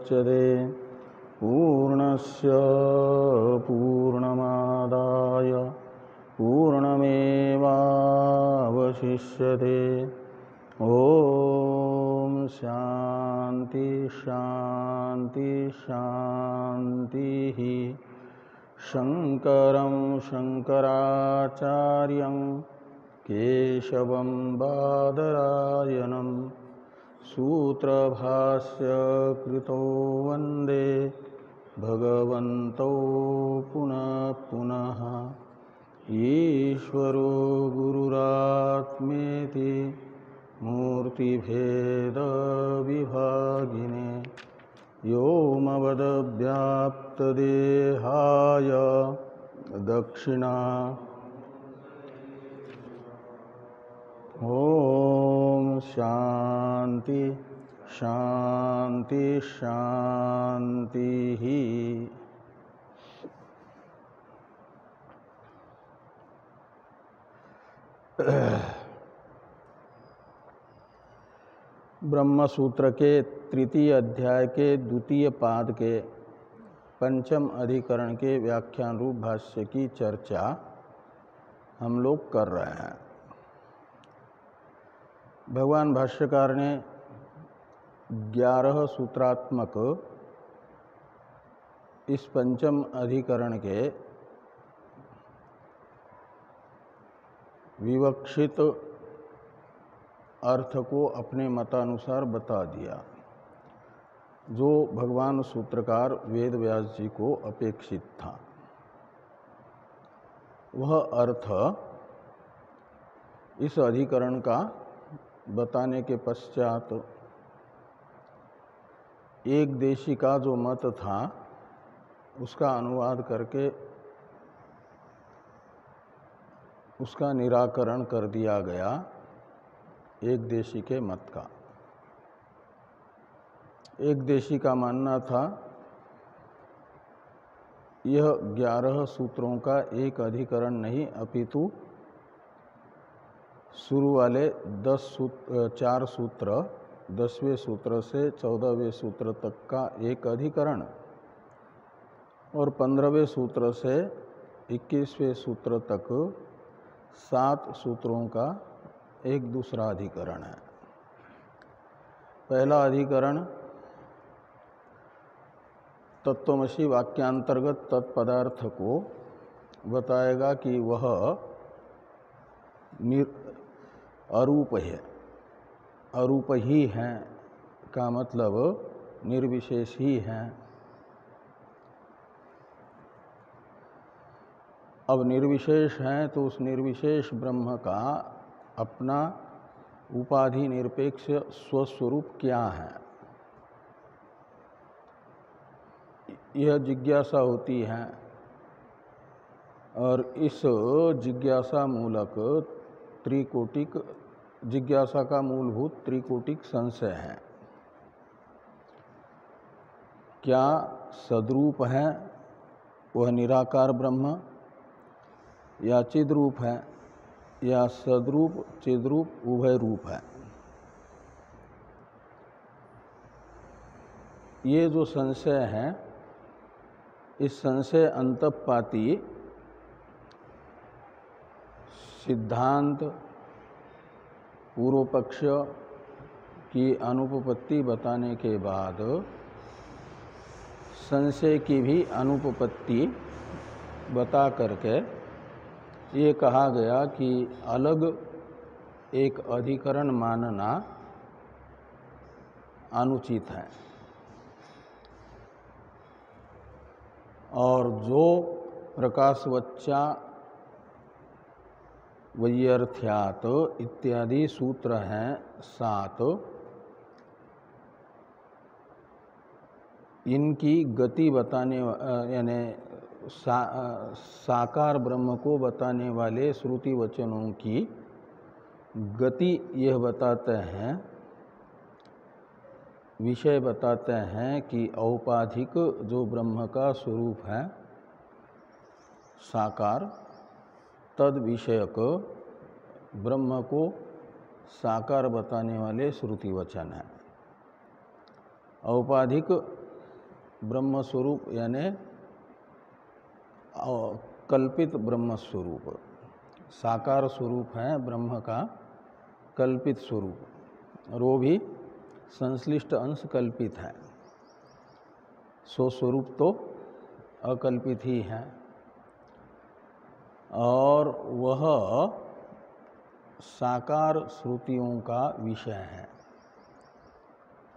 पूर्णमुदच्यते पूर्णस्य पूर्णमादाय पूर्णमेवावशिष्यते। ओम शांति शांति शांति। शंकरं शंकराचार्यं केशवं बादरायणं सूत्रभाष्य कृतो वंदे भगवन्तौ पुनः पुनः। ईश्वरो गुरुरात्मेति मूर्तिभेद विभागिने व्योमवद्व्याप्तदेहाय दक्षिणा ओम शांति शांति शांति। ब्रह्म सूत्र के तृतीय अध्याय के द्वितीय पाद के पंचम अधिकरण के व्याख्यान रूप भाष्य की चर्चा हम लोग कर रहे हैं। भगवान भाष्यकार ने 11 सूत्रात्मक इस पंचम अधिकरण के विवक्षित अर्थ को अपने मतानुसार बता दिया, जो भगवान सूत्रकार वेद व्यास जी को अपेक्षित था। वह अर्थ इस अधिकरण का बताने के पश्चात एक देशी का जो मत था उसका अनुवाद करके उसका निराकरण कर दिया गया। एक देशी के मत का, एक देशी का मानना था यह 11 सूत्रों का एक अधिकरण नहीं अपितु शुरू वाले 4 सूत्र 10वें सूत्र से 14वें सूत्र तक का एक अधिकरण और 15वें सूत्र से 21वें सूत्र तक 7 सूत्रों का एक दूसरा अधिकरण है। पहला अधिकरण तत्वमसि वाक्यांतर्गत तत्पदार्थ को बताएगा कि वह अरूप है, अरूप ही है का मतलब निर्विशेष ही है। अब निर्विशेष है तो उस निर्विशेष ब्रह्म का अपना उपाधि निरपेक्ष स्वस्वरूप क्या है, यह जिज्ञासा होती है। और इस जिज्ञासा मूलक त्रिकोटिक जिज्ञासा का मूलभूत त्रिकोटिक संशय है। क्या सद्रूप है वह निराकार ब्रह्म, या चिद्रूप है, या सद्रूप चिद्रूप उभय रूप है। ये जो संशय है, इस संशय अंतःपाती सिद्धांत पूर्व पक्ष की अनुपपत्ति बताने के बाद संशय की भी अनुपपत्ति बता करके ये कहा गया कि अलग एक अधिकरण मानना अनुचित है। और जो प्रकाशवच्चा वैयर्थ्यात इत्यादि सूत्र हैं 7, इनकी गति बताने यानी साकार ब्रह्म को बताने वाले श्रुति वचनों की गति यह बताते हैं, विषय बताते हैं कि औपाधिक जो ब्रह्म का स्वरूप है साकार, तद विषयक ब्रह्म को साकार बताने वाले श्रुति वचन है। औपाधिक ब्रह्म स्वरूप यानी कल्पित ब्रह्म स्वरूप, साकार स्वरूप है ब्रह्म का कल्पित स्वरूप, और वो भी संश्लिष्ट अंश कल्पित है, सो स्वरूप तो अकल्पित ही है। और वह साकार श्रुतियों का विषय है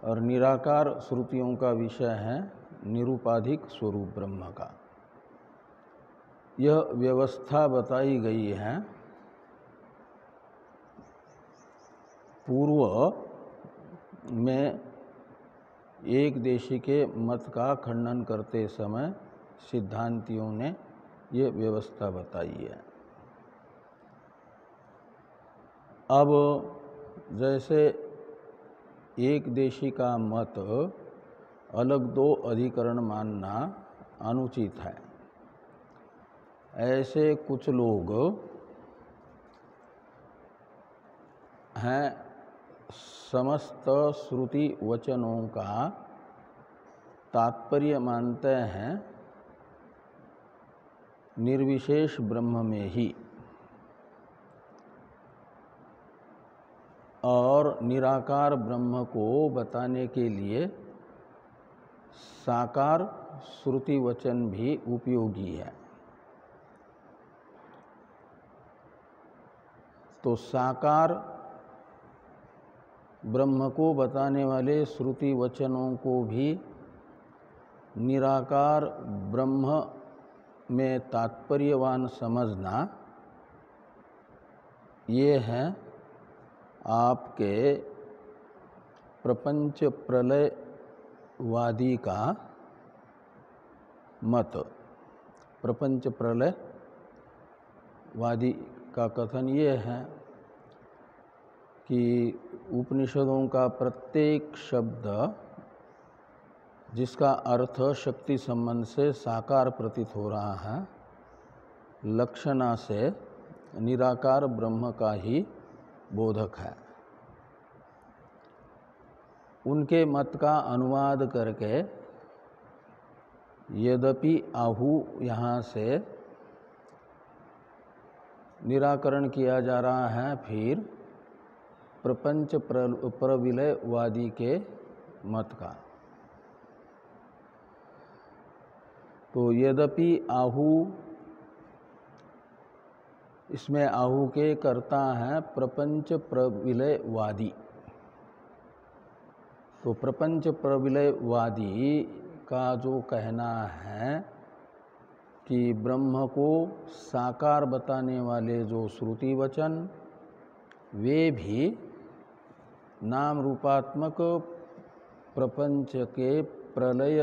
और निराकार श्रुतियों का विषय है निरूपाधिक स्वरूप ब्रह्म का। यह व्यवस्था बताई गई है पूर्व में एक देशी के मत का खंडन करते समय सिद्धांतियों ने ये व्यवस्था बताई है। अब जैसे एक देशी का मत अलग दो अधिकरण मानना अनुचित है, ऐसे कुछ लोग हैं समस्त श्रुति वचनों का तात्पर्य मानते हैं निर्विशेष ब्रह्म में ही, और निराकार ब्रह्म को बताने के लिए साकार श्रुति वचन भी उपयोगी है। तो साकार ब्रह्म को बताने वाले श्रुति वचनों को भी निराकार ब्रह्म में तात्पर्यवान समझना, ये है आपके प्रपंच प्रलयवादी का मत। प्रपंच प्रलयवादी का कथन ये है कि उपनिषदों का प्रत्येक शब्द जिसका अर्थ शक्ति संबंध से साकार प्रतीत हो रहा है, लक्षणा से निराकार ब्रह्म का ही बोधक है। उनके मत का अनुवाद करके यद्यपि आहु यहाँ से निराकरण किया जा रहा है, फिर प्रपंच प्रविलयवादी के मत का। तो यद्यपि आहु, इसमें आहु के कर्ता हैं प्रपंच प्रविलयवादी। तो प्रपंच प्रविलयवादी का जो कहना है कि ब्रह्म को साकार बताने वाले जो श्रुति वचन, वे भी नाम रूपात्मक प्रपंच के प्रलय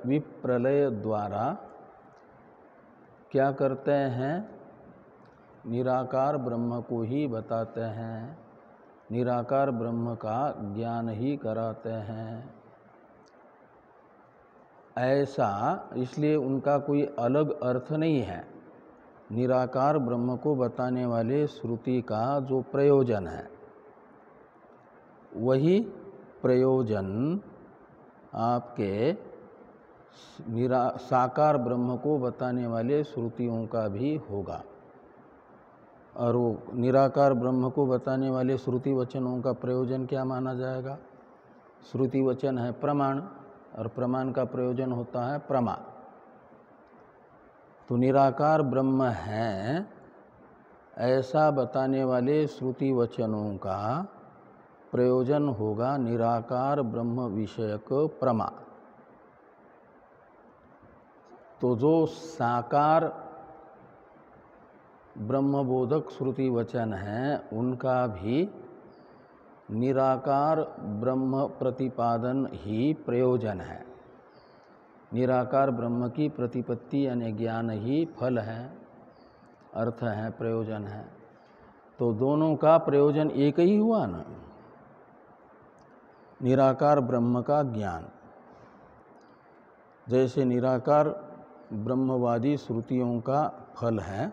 विप्रलय द्वारा क्या करते हैं, निराकार ब्रह्म को ही बताते हैं, निराकार ब्रह्म का ज्ञान ही कराते हैं। ऐसा इसलिए उनका कोई अलग अर्थ नहीं है। निराकार ब्रह्म को बताने वाले श्रुति का जो प्रयोजन है, वही प्रयोजन आपके साकार ब्रह्म को बताने वाले श्रुतियों का भी होगा। और वो निराकार ब्रह्म को बताने वाले श्रुति वचनों का प्रयोजन क्या माना जाएगा? श्रुति वचन है प्रमाण, और प्रमाण का प्रयोजन होता है प्रमा। तो निराकार ब्रह्म है ऐसा बताने वाले श्रुति वचनों का प्रयोजन होगा निराकार ब्रह्म विषयक प्रमा। तो जो साकार ब्रह्मबोधक श्रुति वचन हैं, उनका भी निराकार ब्रह्म प्रतिपादन ही प्रयोजन है। निराकार ब्रह्म की प्रतिपत्ति यानी ज्ञान ही फल है, अर्थ है, प्रयोजन है। तो दोनों का प्रयोजन एक ही हुआ ना, निराकार ब्रह्म का ज्ञान। जैसे निराकार ब्रह्मवादी श्रुतियों का फल है,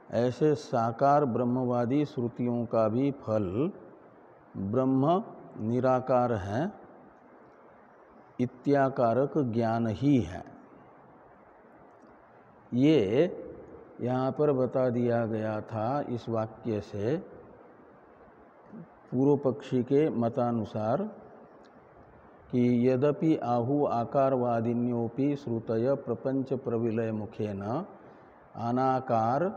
ऐसे साकार ब्रह्मवादी श्रुतियों का भी फल ब्रह्म निराकार है इत्याकारक ज्ञान ही है। ये यहाँ पर बता दिया गया था इस वाक्य से पूर्व पक्षी के मतानुसार कि यद्यपि आहु आकारवादिन्योपि श्रुतय प्रपंच प्रविलय मुखेन अनाकार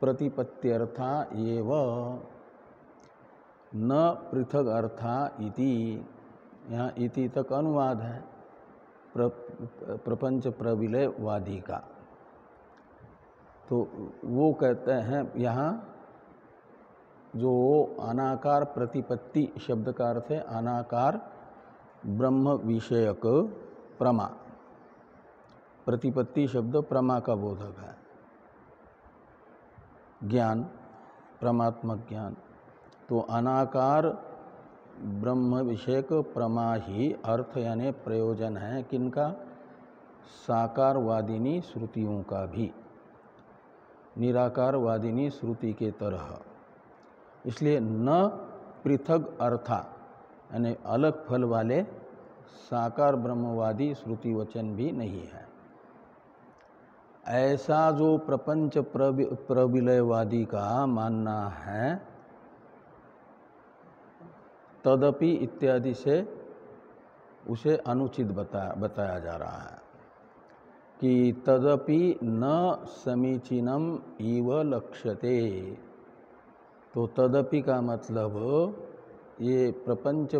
प्रतिपत्त्यर्था एव न पृथक अर्था इति, यहाँ इति तक अनुवाद है प्रपंच प्रविलय वादी का। तो वो कहते हैं यहाँ जो अनाकार प्रतिपत्ति शब्द का अर्थ है अनाकार ब्रह्म विषयक प्रमा, प्रतिपत्ति शब्द प्रमा का बोधक है, ज्ञान परमात्मक ज्ञान। तो अनाकार ब्रह्म विषयक प्रमा ही अर्थ यानी प्रयोजन है किनका? साकारवादिनी श्रुतियों का भी, निराकारवादिनी श्रुति के तरह। इसलिए न पृथक अर्था यानी अलग फल वाले साकार ब्रह्मवादी श्रुति वचन भी नहीं है। ऐसा जो प्रपंच प्रविलयवादी का मानना है तदपि इत्यादि से उसे अनुचित बताया जा रहा है कि तदपि न समीचीनम इव लक्ष्यते। तो तदपि का मतलब ये प्रपंच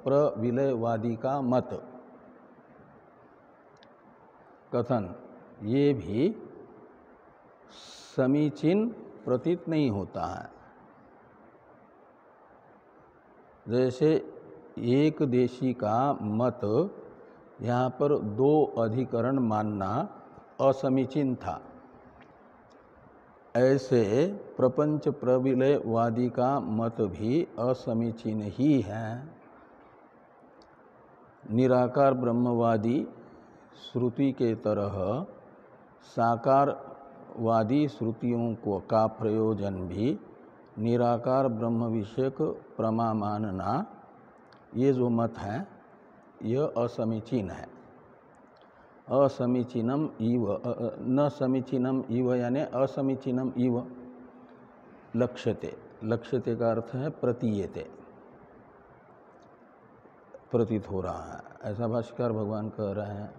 प्रविलयवादी का मत कथन ये भी समीचीन प्रतीत नहीं होता है। जैसे एक देशी का मत यहाँ पर दो अधिकरण मानना असमीचीन था, ऐसे प्रपंच प्रविलयवादी का मत भी असमीचीन ही है। निराकार ब्रह्मवादी श्रुति के तरह साकारवादी श्रुतियों को का प्रयोजन भी निराकार ब्रह्म विषयक प्रमा मानना, ये जो मत है यह असमीचीन है। असमीचीनम इव न समीचीनम इव यानी असमीचीनम इव लक्ष्यते। लक्ष्यते का अर्थ है प्रतीयते, प्रतीत हो रहा है, ऐसा भाष्यकार भगवान कह रहे हैं।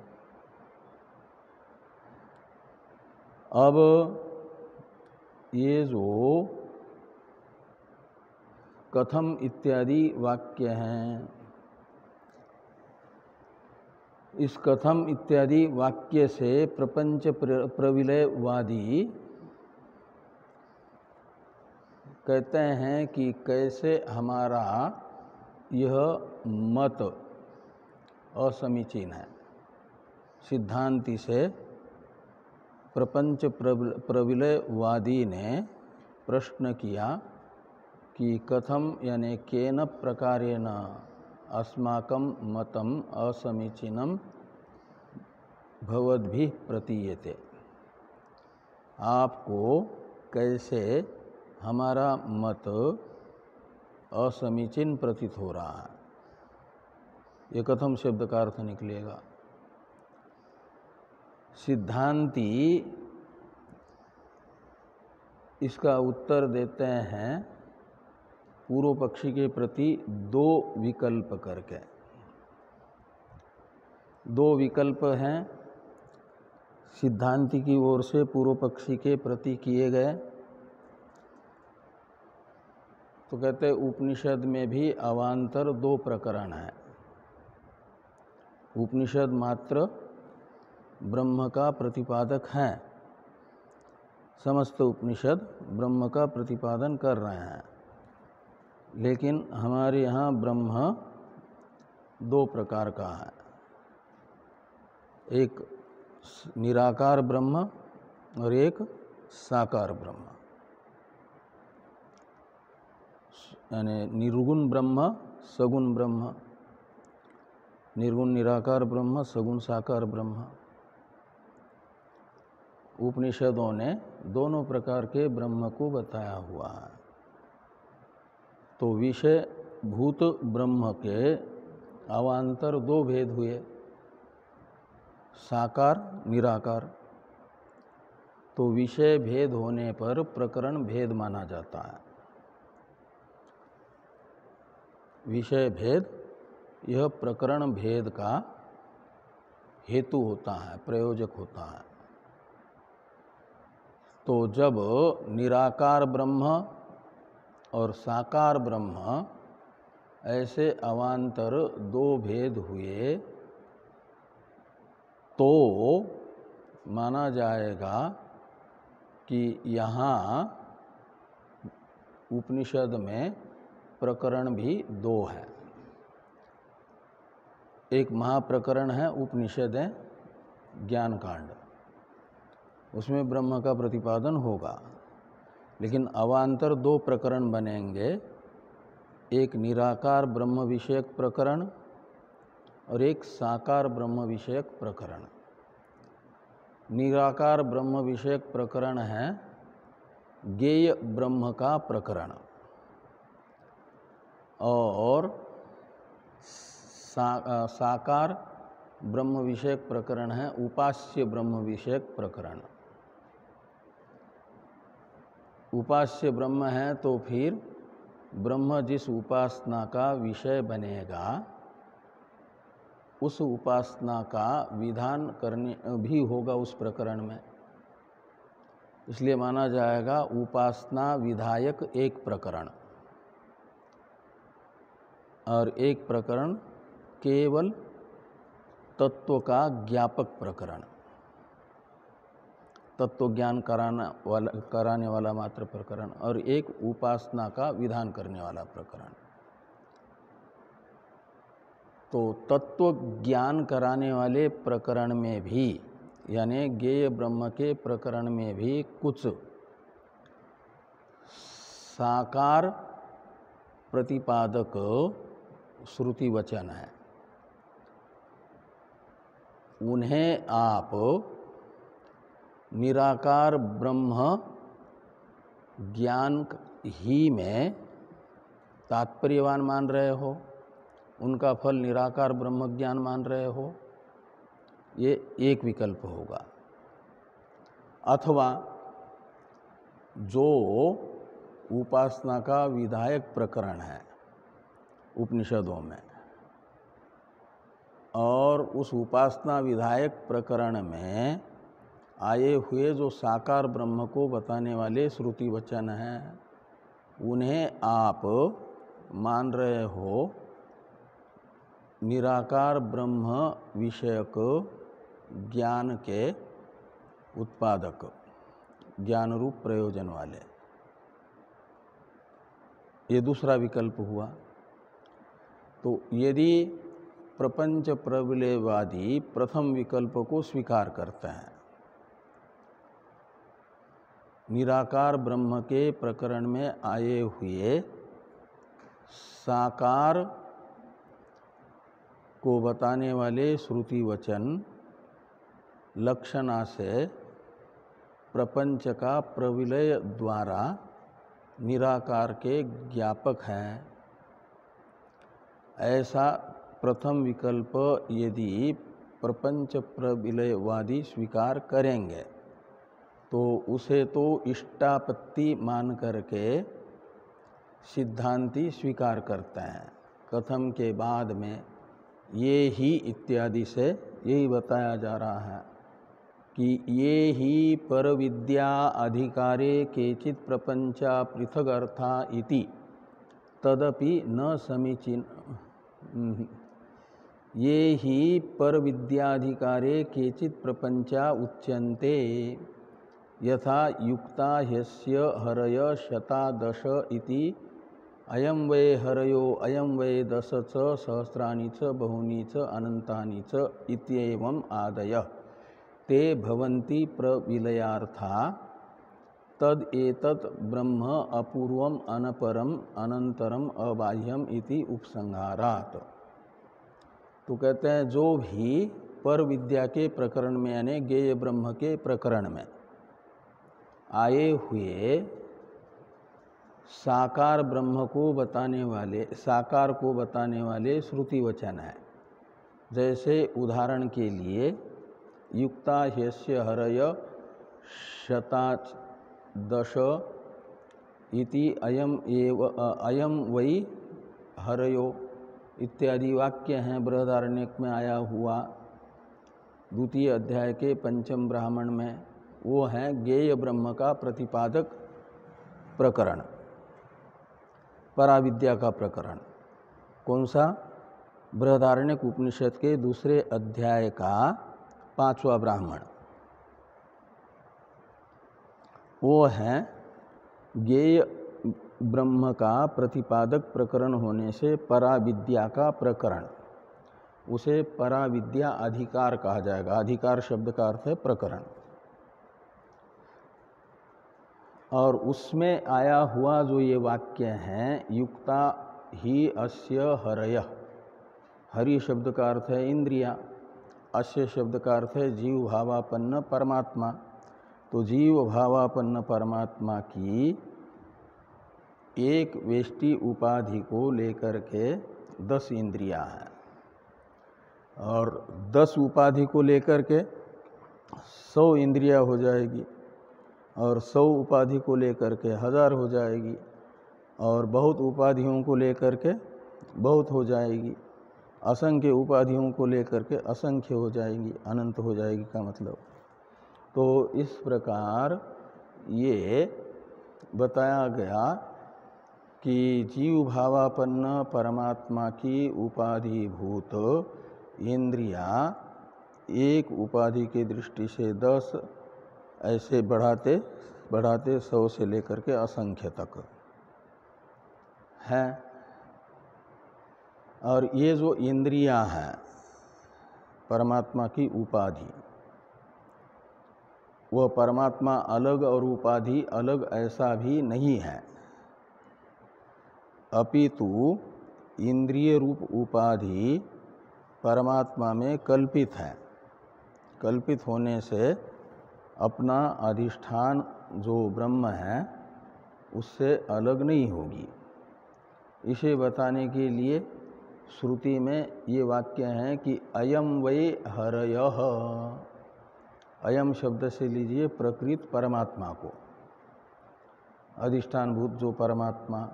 अब ये जो कथम इत्यादि वाक्य हैं, इस कथम इत्यादि वाक्य से प्रपंच प्रविलयवादी कहते हैं कि कैसे हमारा यह मत असमीचीन है। सिद्धांति से प्रपंच प्रविलयवादी ने प्रश्न किया कि कथम यानी केन प्रकारेण अस्माकं मतम असमीचीनम भवद्भिः प्रतीयते। आपको कैसे हमारा मत असमीचीन प्रतीत हो रहा है, ये कथम शब्द का अर्थ निकलेगा। सिद्धांती इसका उत्तर देते हैं पूर्व पक्षी के प्रति दो विकल्प करके। दो विकल्प हैं सिद्धांति की ओर से पूर्व पक्षी के प्रति किए गए। तो कहते उपनिषद में भी अवान्तर दो प्रकरण हैं। उपनिषद मात्र ब्रह्म का प्रतिपादक हैं, समस्त उपनिषद ब्रह्म का प्रतिपादन कर रहे हैं, लेकिन हमारे यहाँ ब्रह्म दो प्रकार का है। एक निराकार ब्रह्म और एक साकार ब्रह्म, यानी निर्गुण ब्रह्म सगुण ब्रह्म, निर्गुण निराकार ब्रह्म सगुण साकार ब्रह्म। उपनिषदों ने दोनों प्रकार के ब्रह्म को बताया हुआ है। तो विषय भूत ब्रह्म के अवान्तर दो भेद हुए, साकार निराकार। तो विषय भेद होने पर प्रकरण भेद माना जाता है। विषय भेद यह प्रकरण भेद का हेतु होता है, प्रयोजक होता है। तो जब निराकार ब्रह्म और साकार ब्रह्म ऐसे अवान्तर दो भेद हुए तो माना जाएगा कि यहाँ उपनिषद में प्रकरण भी दो है। एक महाप्रकरण है उपनिषद है ज्ञान कांड, उसमें ब्रह्म का प्रतिपादन होगा, लेकिन अवान्तर दो प्रकरण बनेंगे, एक निराकार ब्रह्म विषयक प्रकरण और एक साकार ब्रह्म विषयक प्रकरण। निराकार ब्रह्म विषयक प्रकरण है ज्ञेय ब्रह्म का प्रकरण और साकार ब्रह्म विषयक प्रकरण है उपास्य ब्रह्म विषयक प्रकरण। उपास्य ब्रह्म है तो फिर ब्रह्म जिस उपासना का विषय बनेगा उस उपासना का विधान करने भी होगा उस प्रकरण में, इसलिए माना जाएगा उपासना विधायक एक प्रकरण और एक प्रकरण केवल तत्व का ज्ञापक प्रकरण, तत्व ज्ञान कराने वाला मात्र प्रकरण, और एक उपासना का विधान करने वाला प्रकरण। तो तत्व ज्ञान कराने वाले प्रकरण में भी यानी ज्ञेय ब्रह्म के प्रकरण में भी कुछ साकार प्रतिपादक श्रुति वचन है, उन्हें आप निराकार ब्रह्म ज्ञान ही में तात्पर्यवान मान रहे हो, उनका फल निराकार ब्रह्म ज्ञान मान रहे हो, ये एक विकल्प होगा। अथवा जो उपासना का विधायक प्रकरण है उपनिषदों में और उस उपासना विधायक प्रकरण में आए हुए जो साकार ब्रह्म को बताने वाले श्रुति वचन हैं उन्हें आप मान रहे हो निराकार ब्रह्म विषयक ज्ञान के उत्पादक, ज्ञान रूप प्रयोजन वाले। ये दूसरा विकल्प हुआ। तो यदि प्रपंच प्रविलयवादी प्रथम विकल्प को स्वीकार करते हैं, निराकार ब्रह्म के प्रकरण में आए हुए साकार को बताने वाले श्रुति वचन लक्षणा से प्रपंच का प्रविलय द्वारा निराकार के ज्ञापक हैं, ऐसा प्रथम विकल्प यदि प्रपंच प्रविलयवादी स्वीकार करेंगे तो उसे तो इष्टापत्ति मान करके सिद्धांती स्वीकार करते हैं। कथम के बाद में ये ही इत्यादि से यही बताया जा रहा है कि ये ही पर विद्या अधिकारे केचित प्रपंचा पृथक अर्था इति तदपि न समीचीन। ये ही पर विद्याधिकारे केचित प्रपंचा उच्यन्ते यथा युक्ता ह्यस्य हरय शतादश इति अयं वै हरयो अयं वै दश च सहस्राणि च बहूनि च अनंतानि च इत्येवम् आदय ते भवन्ति प्रविलयार्था तद एतत् ब्रह्म अपूर्वम अनपरम अनंतरम अबाह्यम इति उपसंहारात्। तो कहते हैं जो भी पर विद्या के प्रकरण में यानी ज्ञेय ब्रह्म के प्रकरण में आए हुए साकार ब्रह्म को बताने वाले, साकार को बताने वाले श्रुति वचन है। जैसे उदाहरण के लिए युक्ता ह्यस्य हरय शतादश इति अयम वै हरयो इत्यादि वाक्य हैं बृहदारण्यक में आया हुआ, द्वितीय अध्याय के पंचम ब्राह्मण में। वो है ज्ञेय ब्रह्म का प्रतिपादक प्रकरण, पराविद्या का प्रकरण। कौन सा? बृहदारण्यक उपनिषद के दूसरे अध्याय का 5वां ब्राह्मण। वो है ज्ञेय ब्रह्म का प्रतिपादक प्रकरण होने से पराविद्या का प्रकरण, उसे पराविद्या अधिकार कहा जाएगा। अधिकार शब्द का अर्थ है प्रकरण। और उसमें आया हुआ जो ये वाक्य है युक्ता ही अस्य हरय, हरि शब्द का अर्थ है इंद्रिया, अस्य शब्द का अर्थ है जीव भावापन्न परमात्मा। तो जीव भावापन्न परमात्मा की एक वेष्टि उपाधि को लेकर के 10 इंद्रियां हैं, और 10 उपाधि को लेकर के 100 इंद्रियां हो जाएगी, और 100 उपाधि को लेकर के 1000 हो जाएगी, और बहुत उपाधियों को लेकर के बहुत हो जाएगी, असंख्य उपाधियों को लेकर के असंख्य हो जाएगी, अनंत हो जाएगी का मतलब। तो इस प्रकार ये बताया गया कि जीव भावापन्न परमात्मा की उपाधिभूत इंद्रियां एक उपाधि की दृष्टि से 10, ऐसे बढ़ाते बढ़ाते 100 से लेकर के असंख्य तक हैं। और ये जो इंद्रियां हैं परमात्मा की उपाधि, वह परमात्मा अलग और उपाधि अलग ऐसा भी नहीं है, अपितु इंद्रिय रूप उपाधि परमात्मा में कल्पित है। कल्पित होने से अपना अधिष्ठान जो ब्रह्म है उससे अलग नहीं होगी। इसे बताने के लिए श्रुति में ये वाक्य है कि अयम वै हरयः। अयम शब्द से लीजिए प्रकृत परमात्मा को, अधिष्ठानभूत जो परमात्मा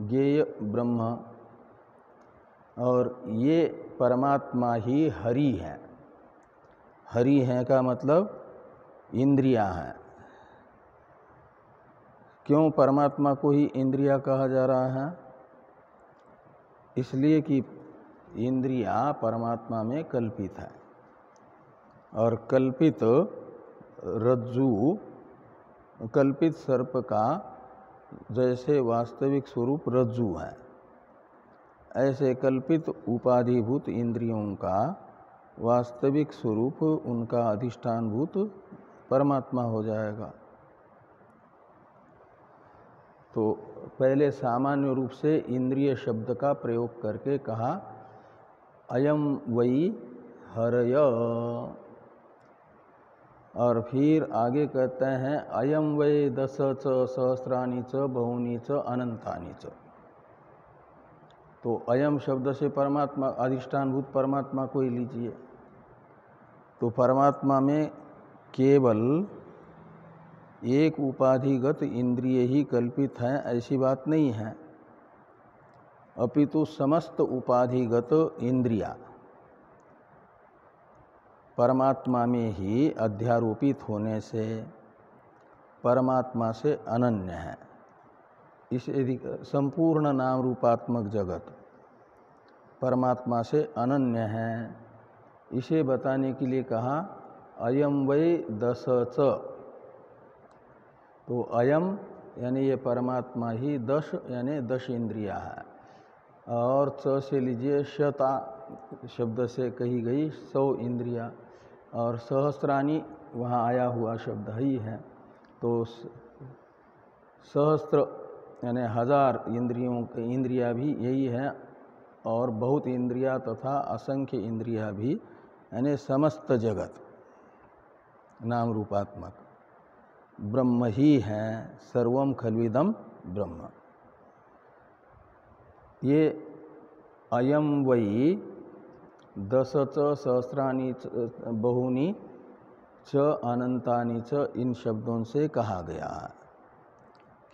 ज्ञेय ब्रह्म, और ये परमात्मा ही हरि है। हरि है का मतलब इंद्रियां हैं। क्यों परमात्मा को ही इंद्रिया कहा जा रहा है? इसलिए कि इंद्रियां परमात्मा में कल्पित है, और कल्पित रज्जु, कल्पित सर्प का जैसे वास्तविक स्वरूप रज्जु है, ऐसे कल्पित उपाधिभूत इंद्रियों का वास्तविक स्वरूप उनका अधिष्ठानभूत परमात्मा हो जाएगा। तो पहले सामान्य रूप से इंद्रिय शब्द का प्रयोग करके कहा अयम वै हरय, और फिर आगे कहते हैं अयम वै 10 च सहस्राणि च बहुनी च अनंतानि च। तो अयम शब्द से परमात्मा, अधिष्ठानभूत परमात्मा को ही लीजिए। तो परमात्मा में केवल एक उपाधिगत इंद्रिय ही कल्पित है ऐसी बात नहीं है, अपितु समस्त उपाधिगत इंद्रियां परमात्मा में ही अध्यारोपित होने से परमात्मा से अनन्य है। इस संपूर्ण नाम रूपात्मक जगत परमात्मा से अनन्य है। इसे बताने के लिए कहा अयम वै 10 च। तो अयम यानी ये परमात्मा ही 10 यानी 10 इंद्रियां है, और च से लीजिए शता शब्द से कही गई 100 इंद्रियां, और सहस्राणी वहाँ आया हुआ शब्द ही है। तो सहस्त्र यानी 1000 इंद्रियां भी यही है, और बहुत इंद्रियां तथा असंख्य इंद्रियां भी यानी समस्त जगत नाम रूपात्मक। ब्रह्म ही है, सर्वम खल्विदम ब्रह्म। ये अयम वही 10 च सहस्राणि बहुनी च अनंतानि च इन शब्दों से कहा गया है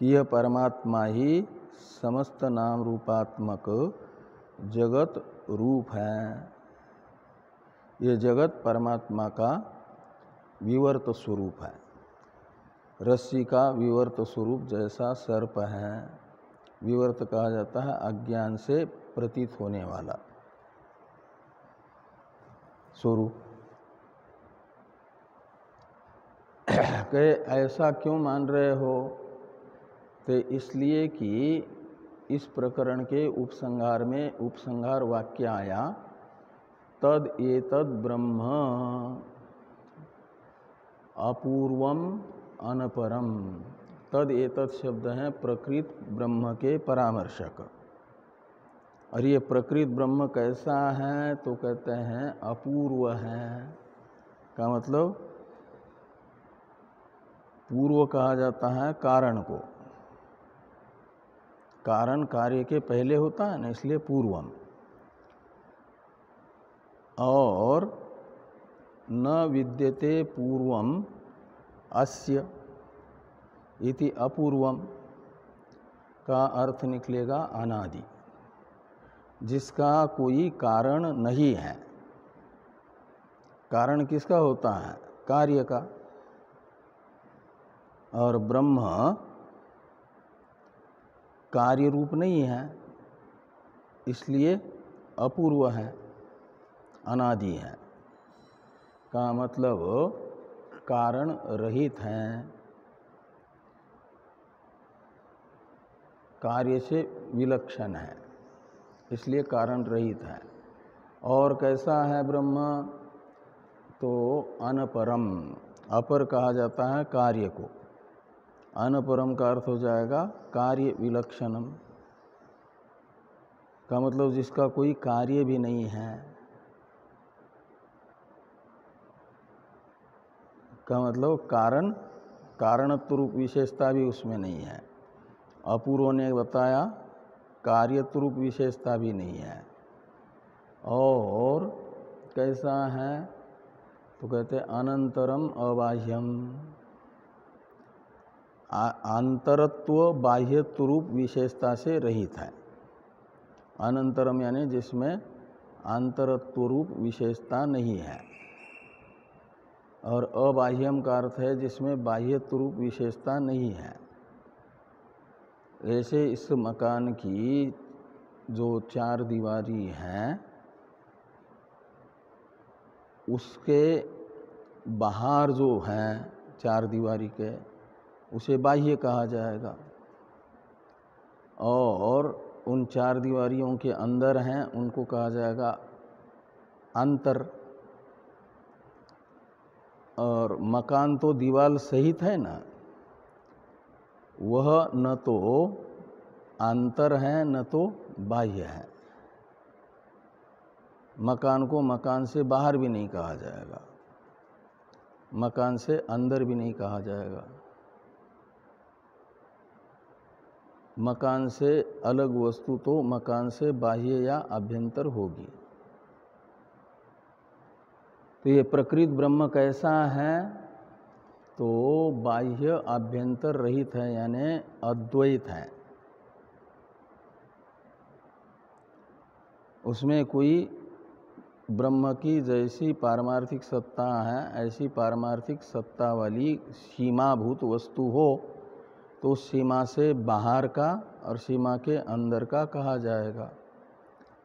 कि यह परमात्मा ही समस्त नाम रूपात्मक जगत रूप है। ये जगत परमात्मा का विवर्त स्वरूप है। रस्सी का विवर्त स्वरूप जैसा सर्प है, विवर्त कहा जाता है अज्ञान से प्रतीत होने वाला स्वरूप। कि ऐसा क्यों मान रहे हो? तो इसलिए कि इस प्रकरण के उपसंहार में उपसंहार वाक्य आया तद एतद ब्रह्म अपूर्वम अनपरम। तद एतद शब्द है प्रकृत ब्रह्म के परामर्शक। और ये प्रकृत ब्रह्म कैसा है? तो कहते हैं अपूर्व है। का मतलब पूर्व कहा जाता है कारण को। कारण कार्य के पहले होता है ना, इसलिए पूर्वम। और न विद्यते पूर्वम अस्य इति अपूर्वम का अर्थ निकलेगा अनादि, जिसका कोई कारण नहीं है। कारण किसका होता है? कार्य का। और ब्रह्म कार्य रूप नहीं है, इसलिए अपूर्व है, अनादि है। का मतलब कारण रहित है, कार्य से विलक्षण है, इसलिए कारण रहित है। और कैसा है ब्रह्म? तो अनपरम। अपर कहा जाता है कार्य को, अनपरम का अर्थ हो जाएगा कार्य विलक्षणम। का मतलब जिसका कोई कार्य भी नहीं है। का मतलब कारणत्व रूप विशेषता भी उसमें नहीं है। अपूर्व ने बताया कार्यत्व रूप विशेषता भी नहीं है। और कैसा है? तो कहते हैं अनंतरम अबाह्यम। आंतरत्व बाह्यत्व रूप विशेषता से रहित है। अनंतरम यानी जिसमें आंतरत्व रूप विशेषता नहीं है। और अबाह्यम का अर्थ है जिसमें बाह्यत्व रूप विशेषता नहीं है। ऐसे इस मकान की जो 4 दीवारी हैं उसके बाहर जो हैं 4 दीवारी के, उसे बाह्य कहा जाएगा। और उन 4 दीवारियों के अंदर हैं उनको कहा जाएगा अंतर। और मकान तो दीवार सहित है ना, वह न तो अंतर है न तो बाह्य है। मकान को मकान से बाहर भी नहीं कहा जाएगा, मकान से अंदर भी नहीं कहा जाएगा। मकान से अलग वस्तु तो मकान से बाह्य या अभ्यंतर होगी। तो ये प्रकृत ब्रह्म कैसा है? तो बाह्य अभ्यंतर रहित है, यानी अद्वैत है। उसमें कोई ब्रह्म की जैसी पारमार्थिक सत्ता है ऐसी पारमार्थिक सत्ता वाली सीमाभूत वस्तु हो तो उस सीमा से बाहर का और सीमा के अंदर का कहा जाएगा।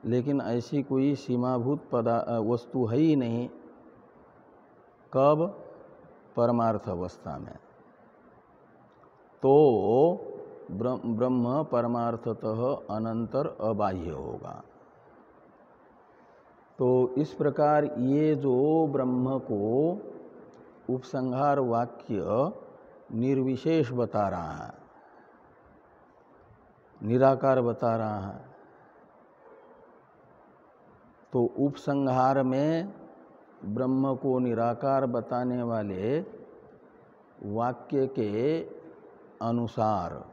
लेकिन ऐसी कोई सीमाभूत वस्तु है ही नहीं। कब? परमार्थ अवस्था में। तो ब्रह्म परमार्थतः अनंतर अबाह्य होगा। तो इस प्रकार ये जो ब्रह्म को उपसंहार वाक्य निर्विशेष बता रहा है, निराकार बता रहा है, तो उपसंहार में ब्रह्म को निराकार बताने वाले वाक्य के अनुसार,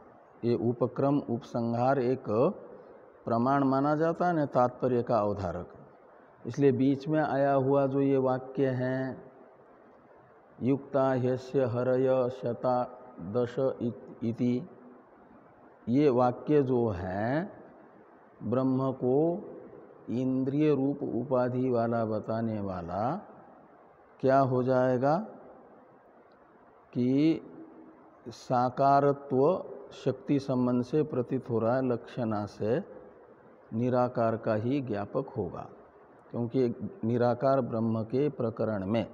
ये उपक्रम उपसंहार एक प्रमाण माना जाता है न तात्पर्य का अवधारक। इसलिए बीच में आया हुआ जो ये वाक्य हैं, युक्ता ह्यस्य हरय शता दश इति, ये वाक्य जो है ब्रह्म को इंद्रिय रूप उपाधि वाला बताने वाला क्या हो जाएगा कि साकारत्व शक्ति संबंध से प्रतीत हो रहा है लक्षणा से निराकार का ही ज्ञापक होगा, क्योंकि निराकार ब्रह्म के प्रकरण में,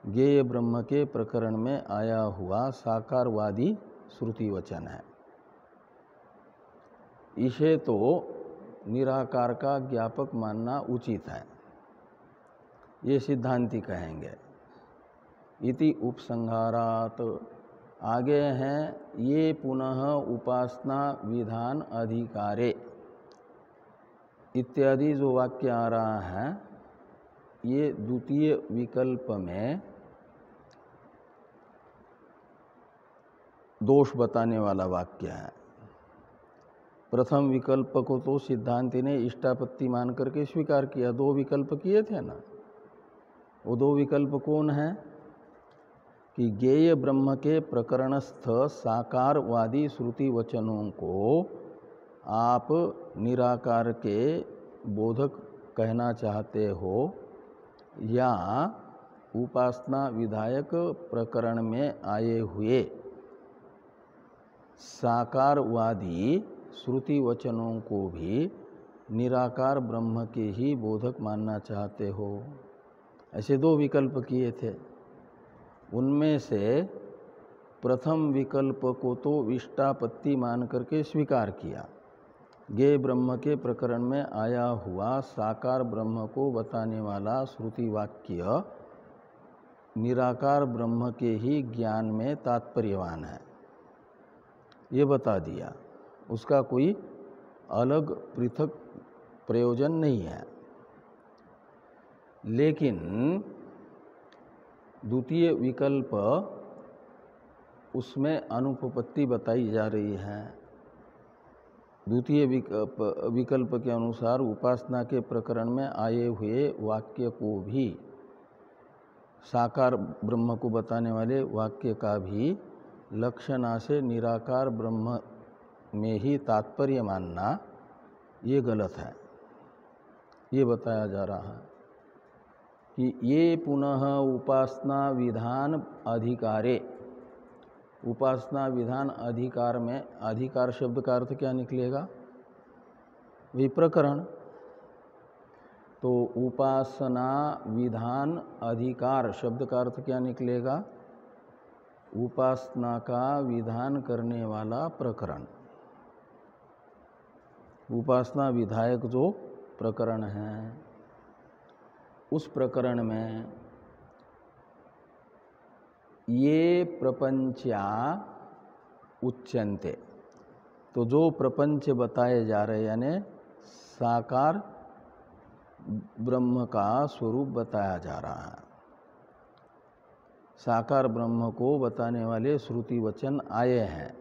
ज्ञेय ब्रह्म के प्रकरण में आया हुआ साकारवादी श्रुति वचन है। इसे तो निराकार का ज्ञापक मानना उचित है, ये सिद्धांति कहेंगे। इति उपसंहारात, आगे हैं ये पुनः उपासना विधान अधिकारे इत्यादि जो वाक्य आ रहा है, ये द्वितीय विकल्प में दोष बताने वाला वाक्य है। प्रथम विकल्प को तो सिद्धांति ने इष्टापत्ति मान करके स्वीकार किया, दो विकल्प किए थे ना। वो दो विकल्प कौन है कि ज्ञेय ब्रह्म के प्रकरणस्थ साकारवादी श्रुति वचनों को आप निराकार के बोधक कहना चाहते हो, या उपासना विधायक प्रकरण में आए हुए साकारवादी श्रुति वचनों को भी निराकार ब्रह्म के ही बोधक मानना चाहते हो। ऐसे दो विकल्प किए थे। उनमें से प्रथम विकल्प को तो विष्टापत्ति मान करके स्वीकार किया, ज्ञेय ब्रह्म के प्रकरण में आया हुआ साकार ब्रह्म को बताने वाला श्रुति वाक्य निराकार ब्रह्म के ही ज्ञान में तात्पर्यवान है, ये बता दिया। उसका कोई अलग पृथक प्रयोजन नहीं है। लेकिन द्वितीय विकल्प, उसमें अनुपपत्ति बताई जा रही है। द्वितीय विकल्प के अनुसार उपासना के प्रकरण में आए हुए वाक्य को भी, साकार ब्रह्म को बताने वाले वाक्य का भी लक्षणा से निराकार ब्रह्म में ही तात्पर्य मानना, ये गलत है। ये बताया जा रहा है कि ये पुनः उपासना विधान अधिकारे, उपासना विधान अधिकार में, अधिकार शब्द का अर्थ क्या निकलेगा? वही प्रकरण। तो उपासना विधान अधिकार शब्द का अर्थ क्या निकलेगा? उपासना का विधान करने वाला प्रकरण। उपासना विधायक जो प्रकरण है, उस प्रकरण में ये प्रपंचा उच्यन्ते, तो जो प्रपंच बताए जा रहे, यानी साकार ब्रह्म का स्वरूप बताया जा रहा है, साकार ब्रह्म को बताने वाले श्रुति वचन आए हैं।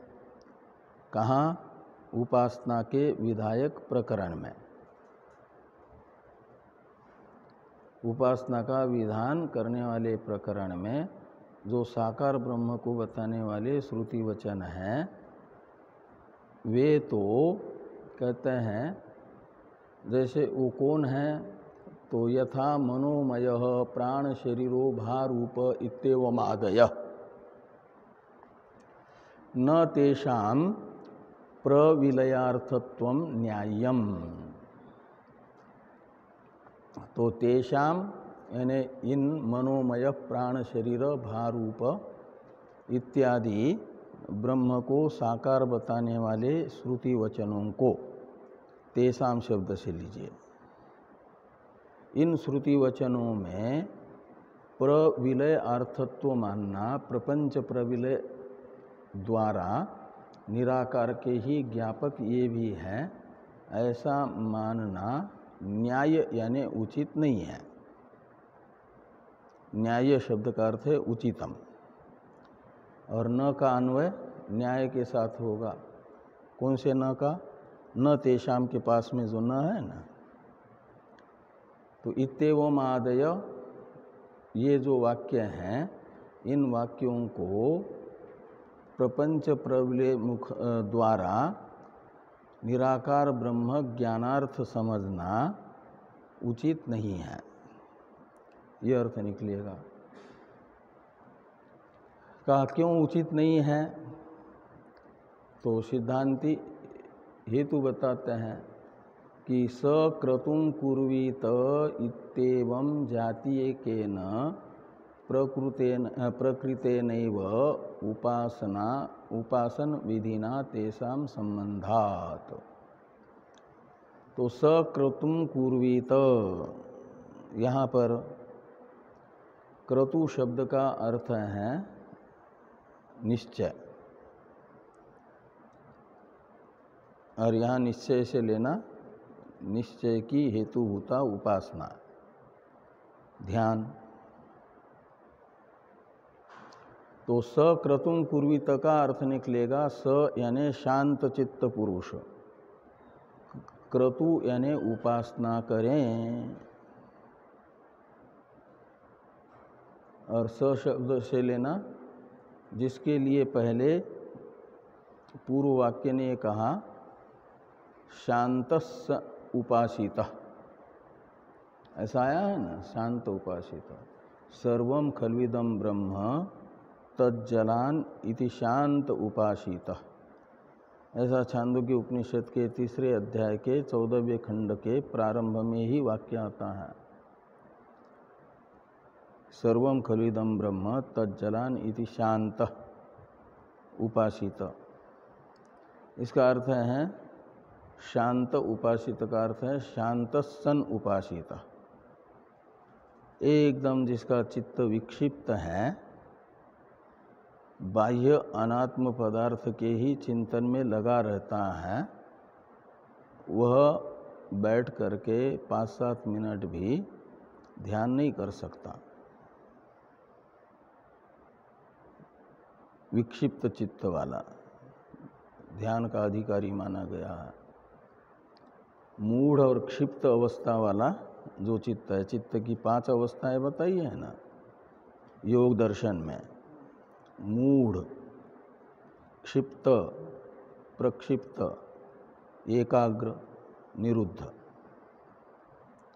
कहाँ? उपासना के विधायक प्रकरण में। उपासना का विधान करने वाले प्रकरण में जो साकार ब्रह्म को बताने वाले श्रुति वचन हैं, वे तो कहते हैं, जैसे वो कौन है, तो यथा मनोमय प्राण शरीरो भारूप इत्येवमादयः न तेषां प्रविलयार्थत्वं न्याय्यम्। तो तेषाम यानी इन मनोमय प्राण शरीर भारूप इत्यादि ब्रह्म को साकार बताने वाले श्रुति वचनों को तेषाम शब्द से लीजिए। इन श्रुति वचनों में प्रविलय अर्थत्व मानना, प्रपंच प्रविलय द्वारा निराकार के ही ज्ञापक ये भी है, ऐसा मानना न्याय यानी उचित नहीं है। न्याय शब्द का अर्थ है उचितम। और न का अन्वय न्याय के साथ होगा। कौन से न का? न तेषाम के पास में जो न है ना, तो इत्येवम आदय, ये जो वाक्य हैं इन वाक्यों को प्रपंच प्रबले मुख द्वारा निराकार ब्रह्म ज्ञानार्थ समझना उचित नहीं है, ये अर्थ निकलेगा। कहा क्यों उचित नहीं है? तो सिद्धांती हेतु बताते हैं कि सक्रतुं कुर्वीत इत्येवं जातीयकेन प्रकृतेनैव उपासन विधिना तेषां संबंधात्। तो सक्रतुं कुर्वीत, यहाँ पर क्रतु शब्द का अर्थ है निश्चय, और यहाँ निश्चय से लेना निश्चय की हेतुभूता उपासना, ध्यान। तो सक्रतुं कुर्वीत का अर्थ निकलेगा स यानी शांत चित्त पुरुष, क्रतु यानी उपासना करें, और स शब्द से लेना जिसके लिए पहले पूर्व वाक्य ने कहा शांतस्स उपासितः, ऐसा आया है ना, शांत उपासितः। सर्वं खल्विदं ब्रह्म तज्जलान इति शांत उपासितः, ऐसा छांदोग्य उपनिषद के 3 अध्याय के 14वें खंड के प्रारंभ में ही वाक्य आता है। सर्वं खल्विदं ब्रह्म तज्जलान इति शांत उपासित, इसका अर्थ है शांत उपासित का अर्थ है शांत सन उपासित, एकदम जिसका चित्त विक्षिप्त है, बाह्य अनात्म पदार्थ के ही चिंतन में लगा रहता है, वह बैठ करके 5-7 मिनट भी ध्यान नहीं कर सकता। विक्षिप्त चित्त वाला ध्यान का अधिकारी माना गया है। मूढ़ और क्षिप्त अवस्था वाला जो चित्त है, चित्त की 5 अवस्थाएं बताई है ना योग दर्शन में, मूढ़, क्षिप्त, प्रक्षिप्त, एकाग्र, निरुद्ध,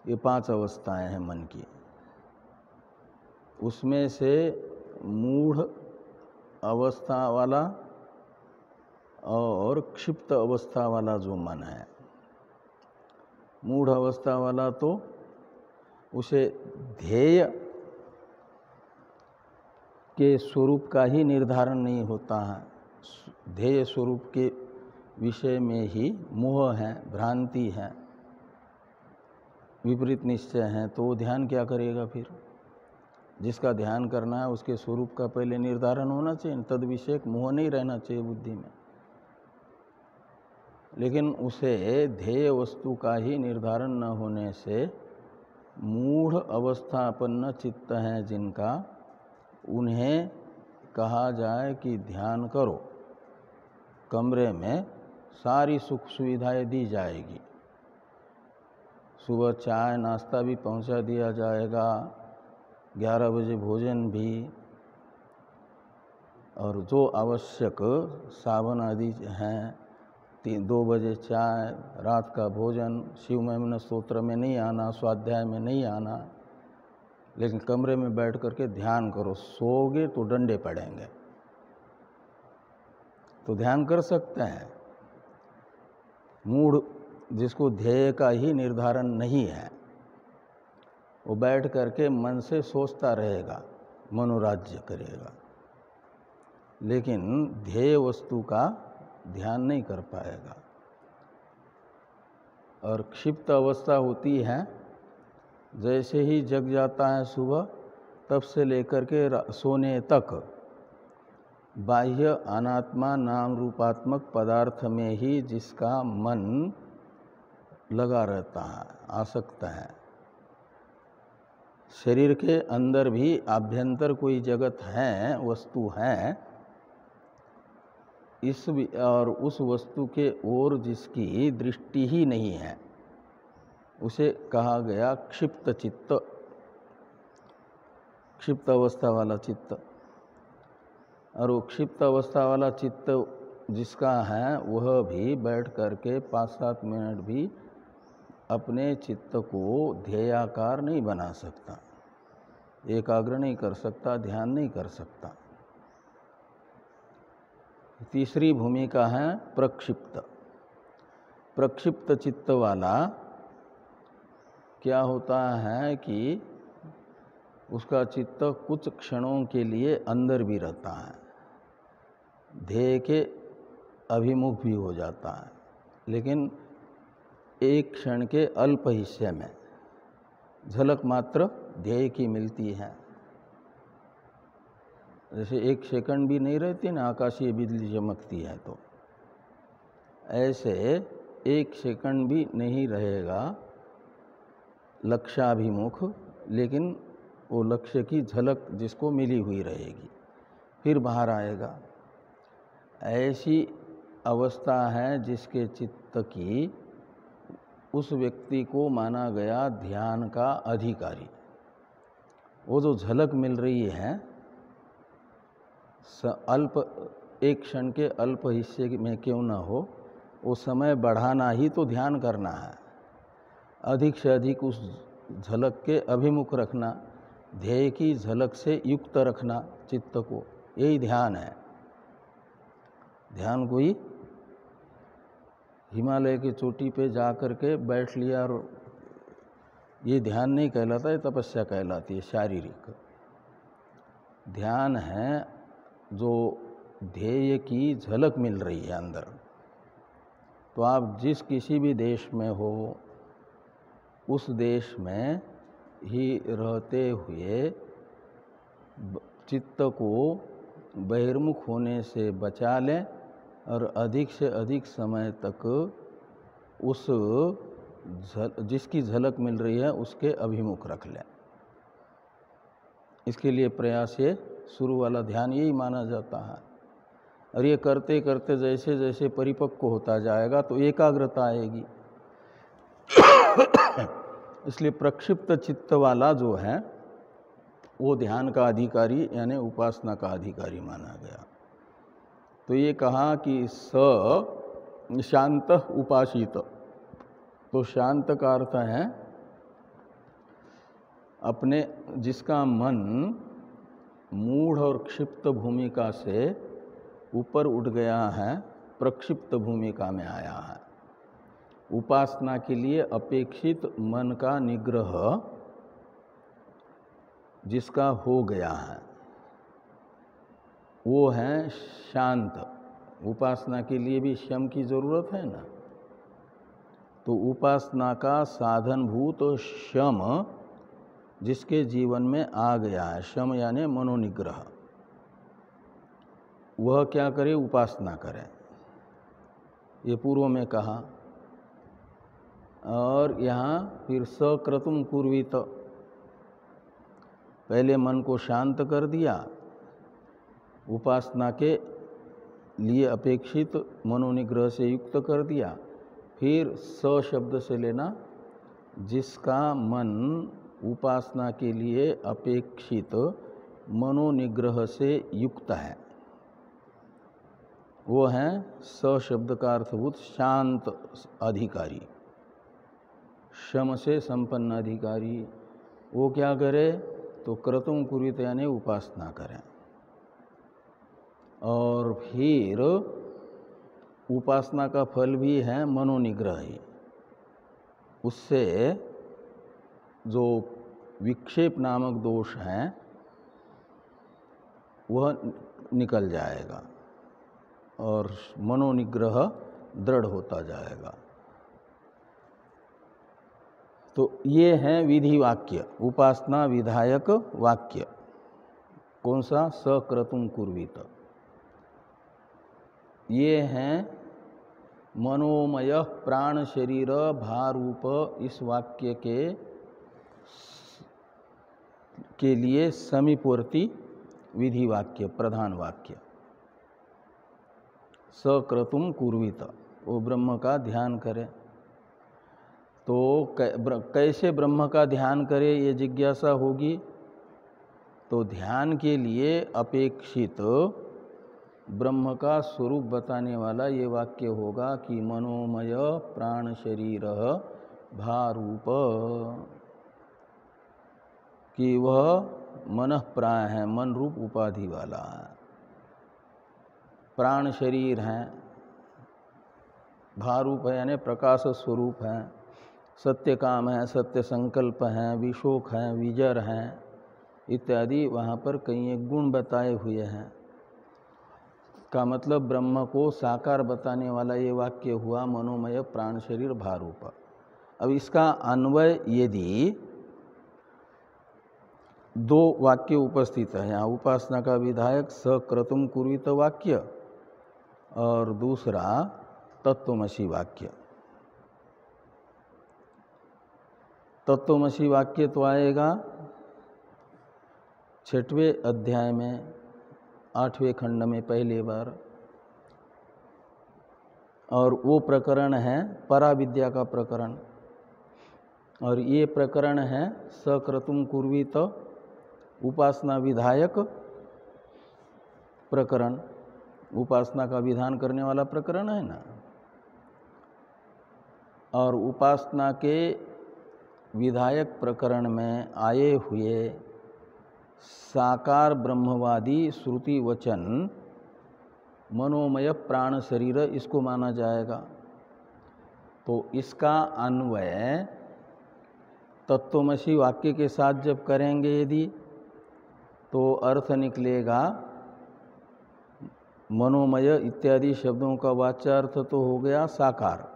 ये 5 अवस्थाएं हैं मन की। उसमें से मूढ़ अवस्था वाला और क्षिप्त अवस्था वाला जो मन है, मूढ़ अवस्था वाला तो उसे ध्येय के स्वरूप का ही निर्धारण नहीं होता है, ध्येय स्वरूप के विषय में ही मोह है, भ्रांति है, विपरीत निश्चय है, तो वो ध्यान क्या करेगा फिर? जिसका ध्यान करना है उसके स्वरूप का पहले निर्धारण होना चाहिए, तद विषयक मोह नहीं रहना चाहिए बुद्धि में। लेकिन उसे ध्येय वस्तु का ही निर्धारण न होने से मूढ़ अवस्थापन्न चित्त हैं जिनका, उन्हें कहा जाए कि ध्यान करो, कमरे में सारी सुख सुविधाएं दी जाएगी, सुबह चाय नाश्ता भी पहुंचा दिया जाएगा, 11 बजे भोजन भी, और जो आवश्यक साबन आदि हैं, 2 बजे चाय, रात का भोजन, शिव महिमन स्तोत्र में नहीं आना, स्वाध्याय में नहीं आना, लेकिन कमरे में बैठ करके ध्यान करो। सोओगे तो डंडे पड़ेंगे, तो ध्यान कर सकते हैं। मूढ़ जिसको ध्येय का ही निर्धारण नहीं है, वो बैठ करके मन से सोचता रहेगा, मनोराज्य करेगा, लेकिन ध्येय वस्तु का ध्यान नहीं कर पाएगा। और क्षिप्त अवस्था होती है, जैसे ही जग जाता है सुबह, तब से लेकर के सोने तक बाह्य अनात्मा नाम रूपात्मक पदार्थ में ही जिसका मन लगा रहता है, आसक्त है। शरीर के अंदर भी आभ्यंतर कोई जगत है, वस्तु है, और उस वस्तु के ओर जिसकी दृष्टि ही नहीं है उसे कहा गया क्षिप्त चित्त, क्षिप्त अवस्था वाला चित्त। और वो क्षिप्त अवस्था वाला चित्त जिसका है वह भी बैठ करके 5-7 मिनट भी अपने चित्त को ध्येयाकार नहीं बना सकता, एकाग्र नहीं कर सकता, ध्यान नहीं कर सकता। तीसरी भूमिका है प्रक्षिप्त। प्रक्षिप्त चित्त वाला क्या होता है कि उसका चित्त कुछ क्षणों के लिए अंदर भी रहता है, ध्येय के अभिमुख भी हो जाता है, लेकिन एक क्षण के अल्प हिस्से में झलक मात्र ध्येय की मिलती है। जैसे 1 सेकंड भी नहीं रहती ना, आकाशीय बिजली चमकती है, तो ऐसे 1 सेकंड भी नहीं रहेगा लक्ष्याभिमुख, लेकिन वो लक्ष्य की झलक जिसको मिली हुई रहेगी, फिर बाहर आएगा। ऐसी अवस्था है जिसके चित्त की उस व्यक्ति को माना गया ध्यान का अधिकारी। वो जो झलक मिल रही है अल्प, एक क्षण के अल्प हिस्से में क्यों न हो, वो समय बढ़ाना ही तो ध्यान करना है। अधिक से अधिक उस झलक के अभिमुख रखना, ध्येय की झलक से युक्त रखना चित्त को, यही ध्यान है। ध्यान कोई हिमालय की चोटी पे जा कर के बैठ लिया और ये ध्यान नहीं कहलाता, ये तपस्या कहलाती है शारीरिक। ध्यान है जो ध्येय की झलक मिल रही है अंदर। तो आप जिस किसी भी देश में हो, उस देश में ही रहते हुए चित्त को बहिर्मुख होने से बचा लें और अधिक से अधिक समय तक उस जिसकी झलक मिल रही है उसके अभिमुख रख लें। इसके लिए प्रयास ये शुरू वाला ध्यान यही माना जाता है। और ये करते करते जैसे जैसे परिपक्व होता जाएगा तो एकाग्रता आएगी। इसलिए प्रक्षिप्त चित्त वाला जो है वो ध्यान का अधिकारी यानी उपासना का अधिकारी माना गया। तो ये कहा कि स शांत उपासित। तो शांत का अर्थ है अपने जिसका मन मूढ़ और क्षिप्त भूमिका से ऊपर उठ गया है, प्रक्षिप्त भूमिका में आया है। उपासना के लिए अपेक्षित मन का निग्रह जिसका हो गया है वो है शांत। उपासना के लिए भी शम की जरूरत है ना, तो उपासना का साधनभूत शम जिसके जीवन में आ गया है, शम यानी मनोनिग्रह, वह क्या करे? उपासना करे। ये पूर्व में कहा। और यहाँ फिर सक्रतुम कुर्वीत, पहले मन को शांत कर दिया, उपासना के लिए अपेक्षित मनोनिग्रह से युक्त कर दिया, फिर स शब्द से लेना जिसका मन उपासना के लिए अपेक्षित मनोनिग्रह से युक्त है, वो है स शब्द का अर्थभूत शांत अधिकारी, शम से संपन्न अधिकारी। वो क्या करे? तो क्रतुम कुर्वीत यानी उपासना करें। और फिर उपासना का फल भी है मनोनिग्रह ही। उससे जो विक्षेप नामक दोष है वह निकल जाएगा और मनोनिग्रह दृढ़ होता जाएगा। तो ये है विधि वाक्य, उपासना विधायक वाक्य। कौन सा? सक्रतुम कुर्वीत। ये हैं मनोमय प्राण शरीर भारूप इस वाक्य के लिए समीपवर्ती विधि वाक्य, प्रधान वाक्य। सक्रतुम कुर्वीत, वो ब्रह्म का ध्यान करे। तो कैसे ब्रह्म का ध्यान करे ये जिज्ञासा होगी। तो ध्यान के लिए अपेक्षित ब्रह्म का स्वरूप बताने वाला ये वाक्य होगा कि मनोमय प्राण शरीर भारूप, कि वह मनः प्राण है, मन रूप उपाधि वाला है, प्राण शरीर है, भारूप है यानी प्रकाश स्वरूप है, सत्य काम है, सत्य संकल्प है, विशोक है, विजर है इत्यादि वहाँ पर कई एक गुण बताए हुए हैं। का मतलब ब्रह्म को साकार बताने वाला ये वाक्य हुआ मनोमय प्राण शरीर भारूप। अब इसका अन्वय यदि दो वाक्य उपस्थित है, यहाँ उपासना का विधायक सक्रतुम कुर्वीत वाक्य और दूसरा तत्वमसि वाक्य। तत्वमसि वाक्य तो आएगा 6वें अध्याय में 8वें खंड में पहली बार, और वो प्रकरण है पराविद्या का प्रकरण, और ये प्रकरण है सक्रतुम कुर्वीत उपासना विधायक प्रकरण, उपासना का विधान करने वाला प्रकरण है ना। और उपासना के विधायक प्रकरण में आए हुए साकार ब्रह्मवादी श्रुति वचन मनोमय प्राण शरीर इसको माना जाएगा। तो इसका अन्वय तत्वमसि वाक्य के साथ जब करेंगे यदि, तो अर्थ निकलेगा मनोमय इत्यादि शब्दों का वाच्यार्थ तो हो गया साकार,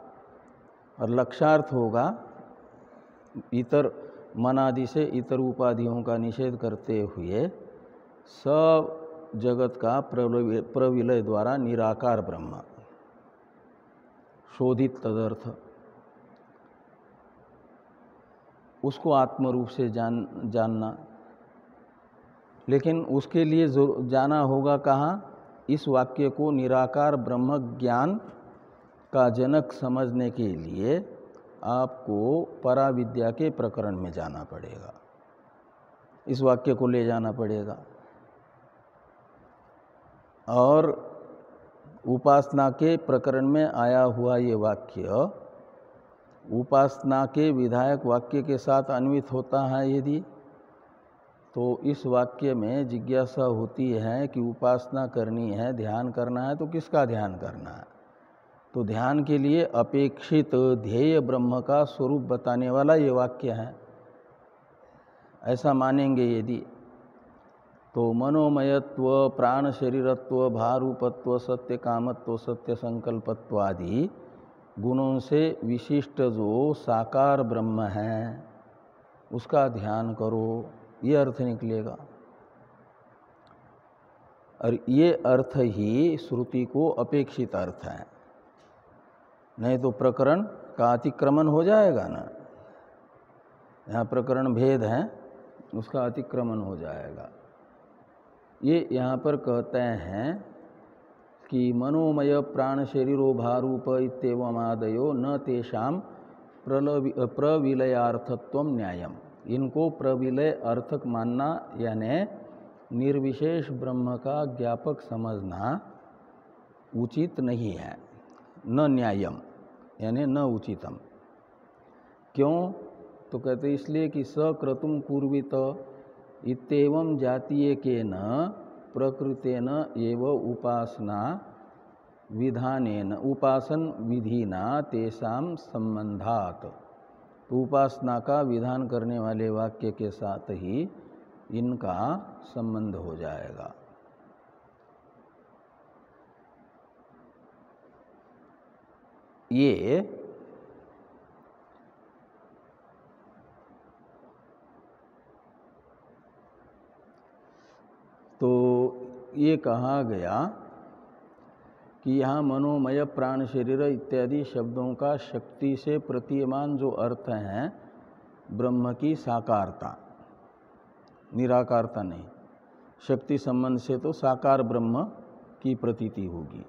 और लक्ष्यार्थ होगा इतर मनादि से इतर उपाधियों का निषेध करते हुए सब जगत का प्रविलय द्वारा निराकार ब्रह्म शोधित तदर्थ, उसको आत्मरूप से जानना। लेकिन उसके लिए जाना होगा कहाँ? इस वाक्य को निराकार ब्रह्म ज्ञान का जनक समझने के लिए आपको पराविद्या के प्रकरण में जाना पड़ेगा, इस वाक्य को ले जाना पड़ेगा। और उपासना के प्रकरण में आया हुआ ये वाक्य उपासना के विधायक वाक्य के साथ अन्वित होता है यदि, तो इस वाक्य में जिज्ञासा होती है कि उपासना करनी है, ध्यान करना है, तो किसका ध्यान करना है? तो ध्यान के लिए अपेक्षित ध्येय ब्रह्म का स्वरूप बताने वाला ये वाक्य है, ऐसा मानेंगे यदि, तो मनोमयत्व, प्राण शरीरत्व, भारूपत्व, सत्य कामत्व, सत्य संकल्पत्व आदि गुणों से विशिष्ट जो साकार ब्रह्म है उसका ध्यान करो, ये अर्थ निकलेगा। और ये अर्थ ही श्रुति को अपेक्षित अर्थ है, नहीं तो प्रकरण का अतिक्रमण हो जाएगा ना। यहाँ प्रकरण भेद है, उसका अतिक्रमण हो जाएगा। ये यहाँ पर कहते हैं कि मनोमय प्राण शरीरो भारूप इत्येवम् आदयो न तेषाम प्रविलयार्थत्वम न्यायम। इनको प्रविलय अर्थक मानना यानी निर्विशेष ब्रह्म का ज्ञापक समझना उचित नहीं है, न न्यायम यानी न उचितम। क्यों? तो कहते इसलिए कि सक्रतुम कुर्वीत इत्येवं जातीयकेन प्रकृतेन एव उपासना विधानेन उपासन विधिना तेषां संबंधात। तो उपासना का विधान करने वाले वाक्य के साथ ही इनका संबंध हो जाएगा। ये तो ये कहा गया कि यहाँ मनोमय प्राण शरीर इत्यादि शब्दों का शक्ति से प्रतीयमान जो अर्थ है ब्रह्म की साकारता, निराकारता नहीं। शक्ति संबंध से तो साकार ब्रह्म की प्रतीति होगी,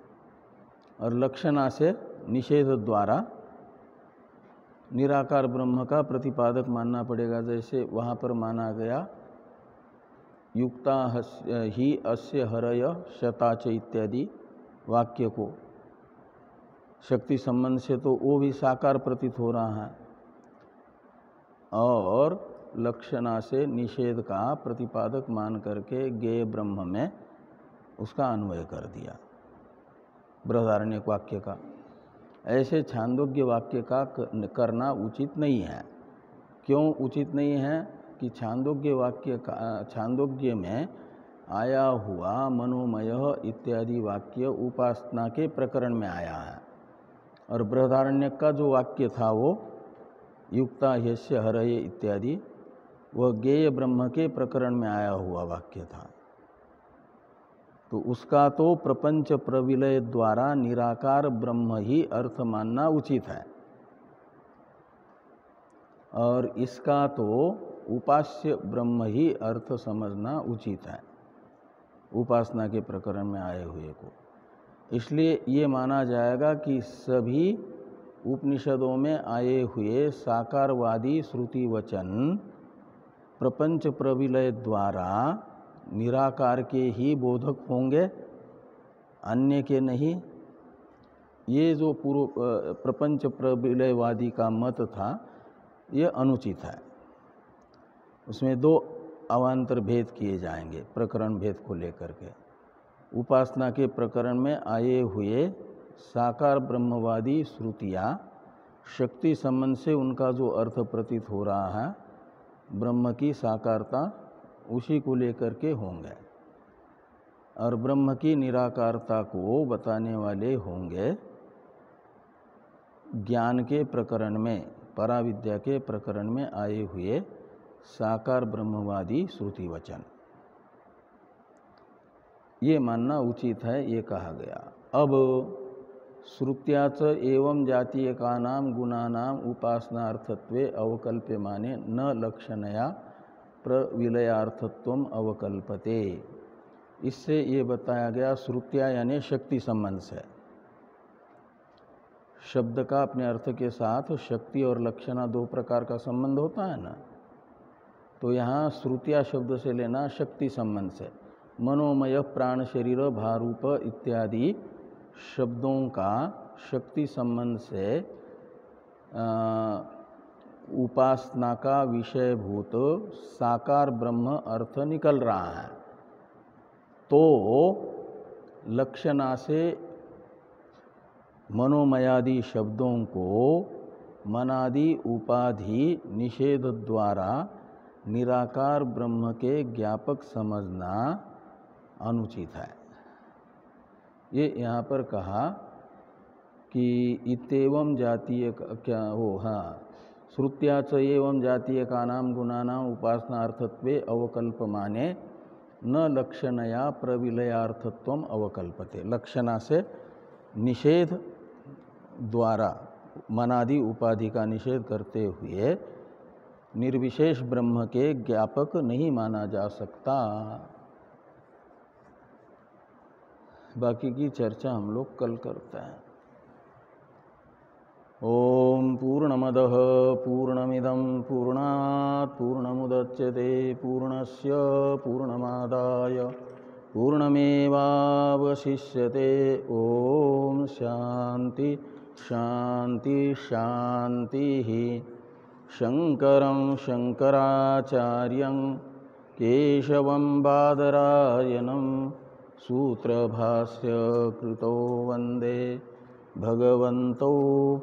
और लक्षणा से निषेध द्वारा निराकार ब्रह्म का प्रतिपादक मानना पड़ेगा। जैसे वहाँ पर माना गया युक्ता ही अस्य हरय शताच इत्यादि वाक्य को, शक्ति संबंध से तो वो भी साकार प्रतीत हो रहा है, और लक्षणा से निषेध का प्रतिपादक मान करके ज्ञेय ब्रह्म में उसका अन्वय कर दिया बृहदारण्यक वाक्य का। ऐसे छांदोग्य वाक्य का करना उचित नहीं है। क्यों उचित नहीं है कि छांदोग्य वाक्य का, छांदोग्य में आया हुआ मनोमय इत्यादि वाक्य उपासना के प्रकरण में आया है, और बृहदारण्यक का जो वाक्य था वो युक्ता ह्यस्य हरये इत्यादि वह ज्ञेय ब्रह्म के प्रकरण में आया हुआ वाक्य था। तो उसका तो प्रपंच प्रविलय द्वारा निराकार ब्रह्म ही अर्थ मानना उचित है, और इसका तो उपास्य ब्रह्म ही अर्थ समझना उचित है उपासना के प्रकरण में आए हुए को। इसलिए ये माना जाएगा कि सभी उपनिषदों में आए हुए साकारवादी श्रुति वचन प्रपंच प्रविलय द्वारा निराकार के ही बोधक होंगे, अन्य के नहीं। ये जो पूर्व प्रपंच प्रविलयवादी का मत था ये अनुचित है। उसमें दो अवान्तर भेद किए जाएंगे प्रकरण भेद को लेकर के। उपासना के प्रकरण में आए हुए साकार ब्रह्मवादी श्रुतियाँ शक्ति संबंध से उनका जो अर्थ प्रतीत हो रहा है ब्रह्म की साकारता, उसी को लेकर के होंगे, और ब्रह्म की निराकारता को बताने वाले होंगे ज्ञान के प्रकरण में, पराविद्या के प्रकरण में आए हुए साकार ब्रह्मवादी श्रुति वचन। ये मानना उचित है, ये कहा गया। अब श्रुत्याच एवं जातीय का नाम गुणानाम उपासनार्थत्वे अवकल्प्यमाने न लक्षणया प्रविलयार्थत्वम अवकल्पते। इससे ये बताया गया श्रुत्या यानी शक्ति संबंध से। शब्द का अपने अर्थ के साथ शक्ति और लक्षणा दो प्रकार का संबंध होता है ना, तो यहाँ श्रुत्या शब्द से लेना शक्ति संबंध से। मनोमय प्राण शरीर भारूप इत्यादि शब्दों का शक्ति संबंध से उपासना का विषयभूत साकार ब्रह्म अर्थ निकल रहा है, तो लक्षणा से मनोमयादि शब्दों को मनादि उपाधि निषेध द्वारा निराकार ब्रह्म के ज्ञापक समझना अनुचित है। ये यहाँ पर कहा कि इत्येवं जातीय क्या हो, हाँ, श्रुत्याच एवं जातीय का नाम गुणानाम उपासनार्थत्वे अवकल्पमाने न लक्षणया प्रविलयार्थत्वम अवकल्पते। लक्षणा से निषेध द्वारा मनादि उपाधि का निषेध करते हुए निर्विशेष ब्रह्म के ज्ञापक नहीं माना जा सकता। बाकी की चर्चा हम लोग कल करते हैं। ओम पूर्णमदः पूर्णमिदं पूर्णात् पूर्णमुदच्यते पूर्णस्य पूर्णमादाय पूर्णमेवावशिष्यते। ओम शांति शांति शांति। शंकरं शंकराचार्यं केशवं बादरायणं सूत्रभाष्य कृतो वंदे भगवन्तौ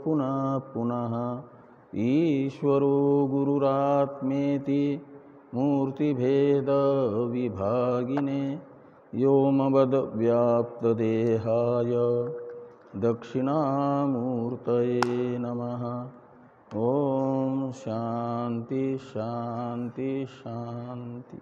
पुनः पुनः। ईश्वरो गुरुरात्मेति मूर्तिभेद विभागिने व्योमवद्व्याप्तदेहाय दक्षिणामूर्तये नमः। ओम शांति शांति शांति।